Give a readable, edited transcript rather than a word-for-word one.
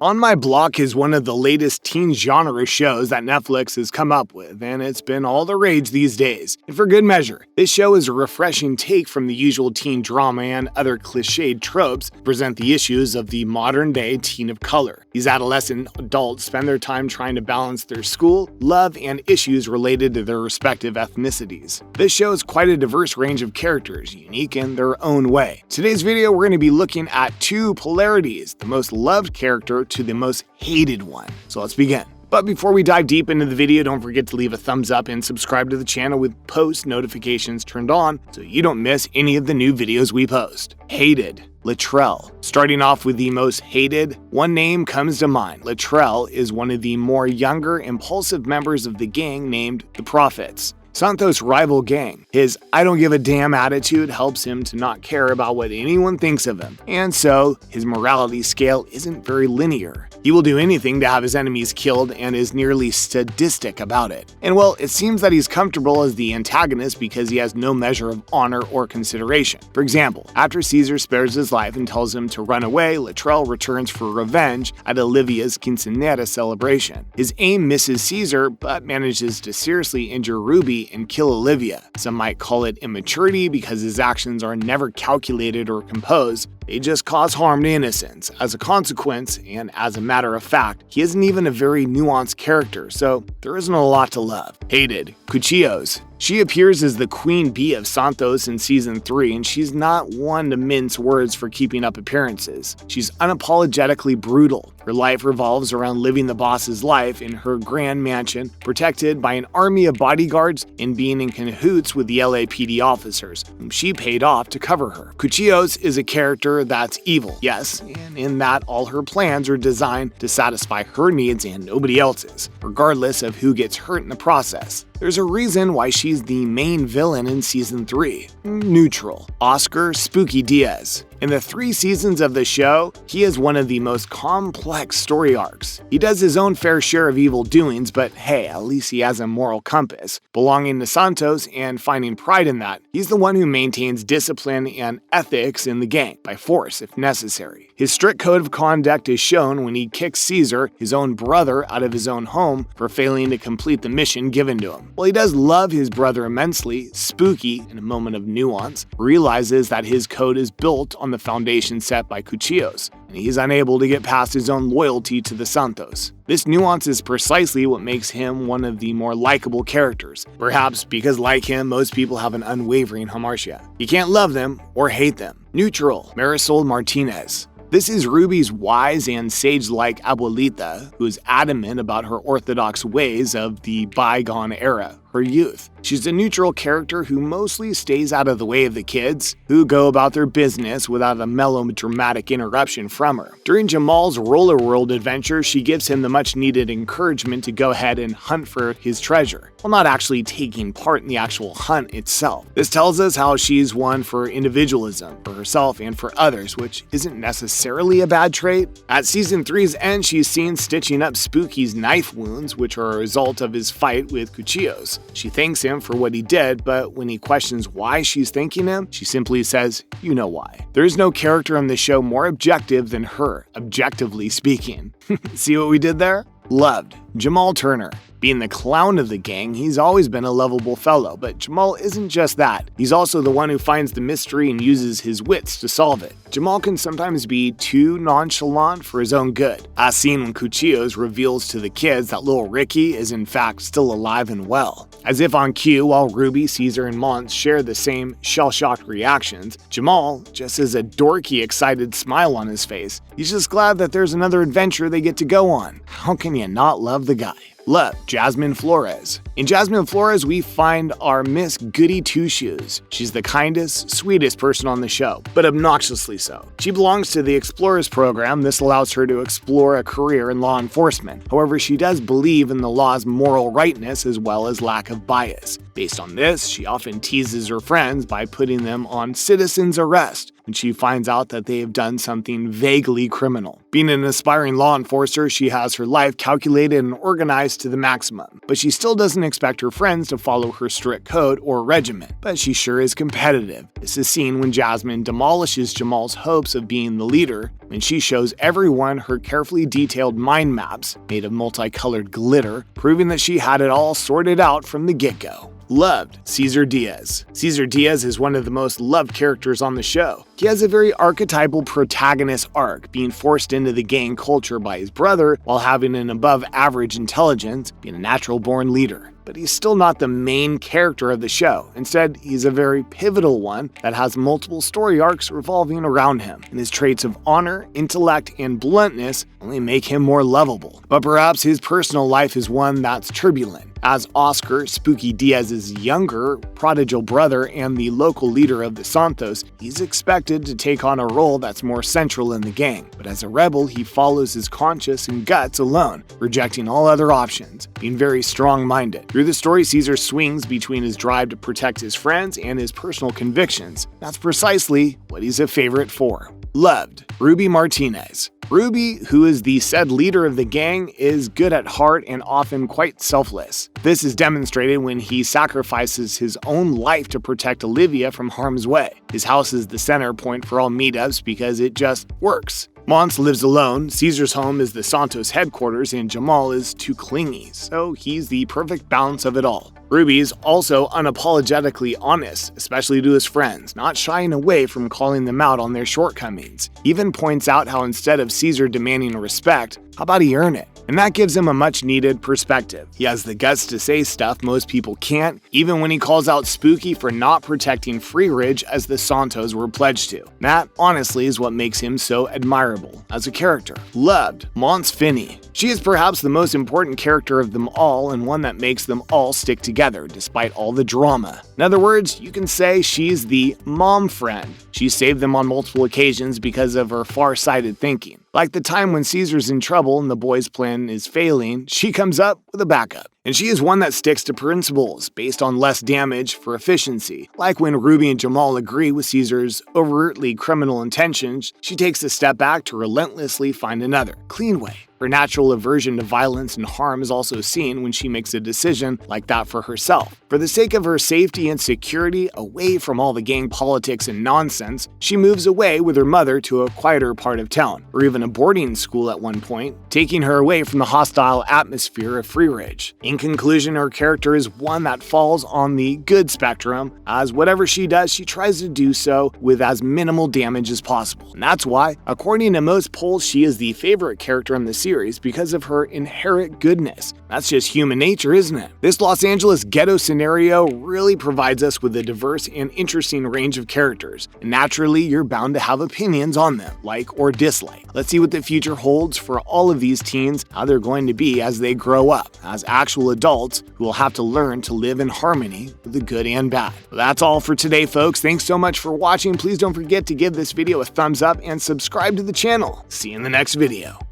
On My Block is one of the latest teen genre shows that Netflix has come up with, and it's been all the rage these days. And for good measure, this show is a refreshing take from the usual teen drama and other cliched tropes to present the issues of the modern-day teen of color. These adolescent adults spend their time trying to balance their school, love, and issues related to their respective ethnicities. This show is quite a diverse range of characters, unique in their own way. Today's video, we're going to be looking at two polarities, the most loved character to the most hated one. So let's begin. But before we dive deep into the video, don't forget to leave a thumbs up and subscribe to the channel with post notifications turned on so you don't miss any of the new videos we post. Hated. Latrelle. Starting off with the most hated, one name comes to mind. Latrelle is one of the more younger, impulsive members of the gang named the Prophets, Santos' rival gang. His I don't give a damn attitude helps him to not care about what anyone thinks of him, and so his morality scale isn't very linear. He will do anything to have his enemies killed and is nearly sadistic about it. And well, it seems that he's comfortable as the antagonist because he has no measure of honor or consideration. For example, after Cesar spares his life and tells him to run away, Latrelle returns for revenge at Olivia's quinceañera celebration. His aim misses Cesar, but manages to seriously injure Ruby and kill Olivia. Some might call it immaturity because his actions are never calculated or composed. They just cause harm to innocents. As a consequence, and as a matter of fact, he isn't even a very nuanced character, so there isn't a lot to love. Hated. Cuchillos. She appears as the queen bee of Santos in Season 3, and she's not one to mince words for keeping up appearances. She's unapologetically brutal. Her life revolves around living the boss's life in her grand mansion, protected by an army of bodyguards and being in cahoots with the LAPD officers, whom she paid off to cover her. Cuchillos is a character that's evil, yes, and in that all her plans are designed to satisfy her needs and nobody else's, regardless of who gets hurt in the process. There's a reason why she's the main villain in Season 3. Neutral. Oscar Spooky Diaz. In the 3 seasons of the show, he is one of the most complex story arcs. He does his own fair share of evil doings, but hey, at least he has a moral compass. Belonging to Santos and finding pride in that, he's the one who maintains discipline and ethics in the gang, by force if necessary. His strict code of conduct is shown when he kicks Cesar, his own brother, out of his own home for failing to complete the mission given to him. While he does love his brother immensely, Spooky, in a moment of nuance, realizes that his code is built on the foundation set by Cuchillos, and he's unable to get past his own loyalty to the Santos. This nuance is precisely what makes him one of the more likable characters, perhaps because like him, most people have an unwavering hamartia. You can't love them or hate them. Neutral. Marisol Martinez. This is Ruby's wise and sage-like abuelita, who is adamant about her orthodox ways of the bygone era, her youth. She's a neutral character who mostly stays out of the way of the kids, who go about their business without a melodramatic interruption from her. During Jamal's Roller World adventure, she gives him the much-needed encouragement to go ahead and hunt for his treasure, while not actually taking part in the actual hunt itself. This tells us how she's one for individualism, for herself and for others, which isn't necessarily a bad trait. At Season 3's end, she's seen stitching up Spooky's knife wounds, which are a result of his fight with Cuchillos. She thanks him for what he did, but when he questions why she's thanking him, she simply says, "You know why." There is no character on the show more objective than her, objectively speaking. See what we did there? Loved. Jamal Turner. Being the clown of the gang, he's always been a lovable fellow, but Jamal isn't just that. He's also the one who finds the mystery and uses his wits to solve it. Jamal can sometimes be too nonchalant for his own good, as seen when Cuchillos reveals to the kids that little Ricky is in fact still alive and well. As if on cue, while Ruby, Cesar, and Monse share the same shell-shocked reactions, Jamal just has a dorky, excited smile on his face. He's just glad that there's another adventure they get to go on. How can you not love the guy? Love. Jasmine Flores. In Jasmine Flores, we find our Miss Goody Two-Shoes. She's the kindest, sweetest person on the show, but obnoxiously so. She belongs to the Explorers program. This allows her to explore a career in law enforcement. However, she does believe in the law's moral rightness as well as lack of bias. Based on this, she often teases her friends by putting them on citizen's arrest, when she finds out that they have done something vaguely criminal. Being an aspiring law enforcer, she has her life calculated and organized to the maximum, but she still doesn't expect her friends to follow her strict code or regimen. But she sure is competitive. This is seen when Jasmine demolishes Jamal's hopes of being the leader, when she shows everyone her carefully detailed mind maps made of multicolored glitter, proving that she had it all sorted out from the get-go. Loved, Cesar Diaz. Cesar Diaz is one of the most loved characters on the show. He has a very archetypal protagonist arc, being forced into the gang culture by his brother while having an above-average intelligence, being a natural-born leader. But he's still not the main character of the show. Instead, he's a very pivotal one that has multiple story arcs revolving around him, and his traits of honor, intellect, and bluntness only make him more lovable. But perhaps his personal life is one that's turbulent. As Oscar, Spooky Diaz's younger, prodigal brother and the local leader of the Santos, he's expected to take on a role that's more central in the gang. But as a rebel, he follows his conscience and guts alone, rejecting all other options, being very strong-minded. Through the story, Cesar swings between his drive to protect his friends and his personal convictions. That's precisely what he's a favorite for. Loved, Ruby Martinez. Ruby, who is the said leader of the gang, is good at heart and often quite selfless. This is demonstrated when he sacrifices his own life to protect Olivia from harm's way. His house is the center point for all meetups because it just works. Monse lives alone, Cesar's home is the Santos headquarters, and Jamal is too clingy, so he's the perfect balance of it all. Ruby's also unapologetically honest, especially to his friends, not shying away from calling them out on their shortcomings. He even points out how instead of Cesar demanding respect, how about he earn it? And that gives him a much-needed perspective. He has the guts to say stuff most people can't, even when he calls out Spooky for not protecting Free Ridge as the Santos were pledged to. That, honestly, is what makes him so admirable as a character. Loved, Monse Finnie. She is perhaps the most important character of them all and one that makes them all stick together despite all the drama. In other words, you can say she's the mom friend. She saved them on multiple occasions because of her far-sighted thinking. Like the time when Cesar's in trouble and the boys' plan is failing, she comes up with a backup. And she is one that sticks to principles based on less damage for efficiency. Like when Ruby and Jamal agree with Cesar's overtly criminal intentions, she takes a step back to relentlessly find another, clean way. Her natural aversion to violence and harm is also seen when she makes a decision like that for herself. For the sake of her safety and security, away from all the gang politics and nonsense, she moves away with her mother to a quieter part of town, or even a boarding school at one point, taking her away from the hostile atmosphere of Free Ridge. In conclusion, her character is one that falls on the good spectrum, as whatever she does, she tries to do so with as minimal damage as possible. And that's why, according to most polls, she is the favorite character in the series because of her inherent goodness. That's just human nature, isn't it? This Los Angeles ghetto scenario really provides us with a diverse and interesting range of characters, and naturally you're bound to have opinions on them, like or dislike. Let's see what the future holds for all of these teens, how they're going to be as they grow up, as actual adults who will have to learn to live in harmony with the good and bad. Well, that's all for today, folks. Thanks so much for watching. Please don't forget to give this video a thumbs up and subscribe to the channel. See you in the next video.